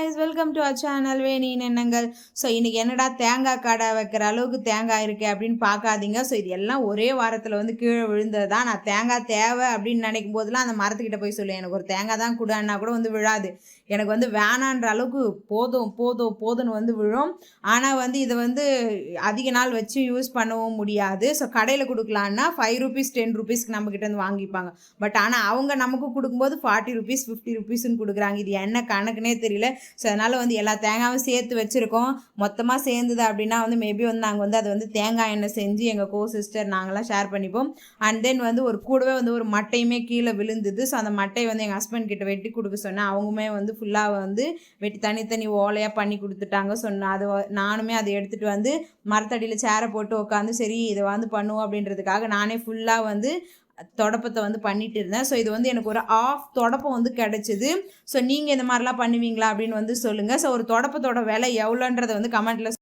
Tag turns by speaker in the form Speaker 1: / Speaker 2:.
Speaker 1: guys, welcome to our channel வேணியின் எண்ணங்கள். So இன்றைக்கி என்னடா தேங்காய் கடை வைக்கிற அளவுக்கு தேங்காய் இருக்குது அப்படின்னு பார்க்காதீங்க. ஸோ இது எல்லாம் ஒரே வாரத்தில் வந்து கீழே விழுந்தது தான். நான் தேங்காய் தேவை அப்படின்னு நினைக்கும் போதெல்லாம் அந்த மரத்துக்கிட்ட போய் சொல்லுவேன், எனக்கு ஒரு தேங்காய் தான் கூடான்னா கூட வந்து விழாது. எனக்கு வந்து வேணான்ற அளவுக்கு போதும்னு வந்து விழும். ஆனால் வந்து இதை வந்து அதிக நாள் வச்சு யூஸ் பண்ணவும் முடியாது. ஸோ கடையில் கொடுக்கலான்னா 5 ரூபீஸ் 10 ரூபீஸ்க்கு நம்மக்கிட்ட வந்து வாங்கிப்பாங்க. பட் ஆனால் அவங்க நமக்கு கொடுக்கும்போது 40 ரூபீஸ் 50 ரூபீஸ்ன்னு கொடுக்குறாங்க. இது என்ன கணக்குனே தெரியல. ஸோ அதனால் வந்து எல்லா தேங்காயும் சேர்த்து வச்சுருக்கோம். மொத்தமாக சேர்ந்துது அப்படின்னா வந்து மேபி வந்து நாங்கள் வந்து அதை வந்து தேங்காய் எண்ணெய் செஞ்சு எங்கள் சிஸ்டர் நாங்களாம் ஷேர் பண்ணிப்போம். அண்ட் தென் வந்து ஒரு கூடவே வந்து ஒரு மட்டையுமே கீழே விழுந்தது. ஸோ அந்த மட்டையை வந்து எங்கள் ஹஸ்பண்ட் கிட்ட வெட்டி கொடுக்க சொன்னேன். அவங்களுமே வந்து ஃபுல்லாக வந்து வெட்டி தனித்தனி ஓலையாக பண்ணி கொடுத்துட்டாங்க. சொன்னேன் அது நானுமே அதை எடுத்துகிட்டு வந்து மரத்தடியில் சேரை போட்டு உட்காந்து சரி இதை வந்து பண்ணுவோம் அப்படின்றதுக்காக நானே ஃபுல்லாக வந்து தொடப்பத்தை வந்து பண்ணிட்டு இருந்தேன். ஸோ இது வந்து எனக்கு ஒரு ஆஃப் தொடப்பம் வந்து கிடச்சிது. ஸோ நீங்கள் இந்த மாதிரிலாம் பண்ணுவீங்களா அப்படின்னு வந்து சொல்லுங்கள். ஸோ ஒரு தொடப்பத்தோட விலை எவ்வளோன்றதை வந்து கமெண்ட்டில்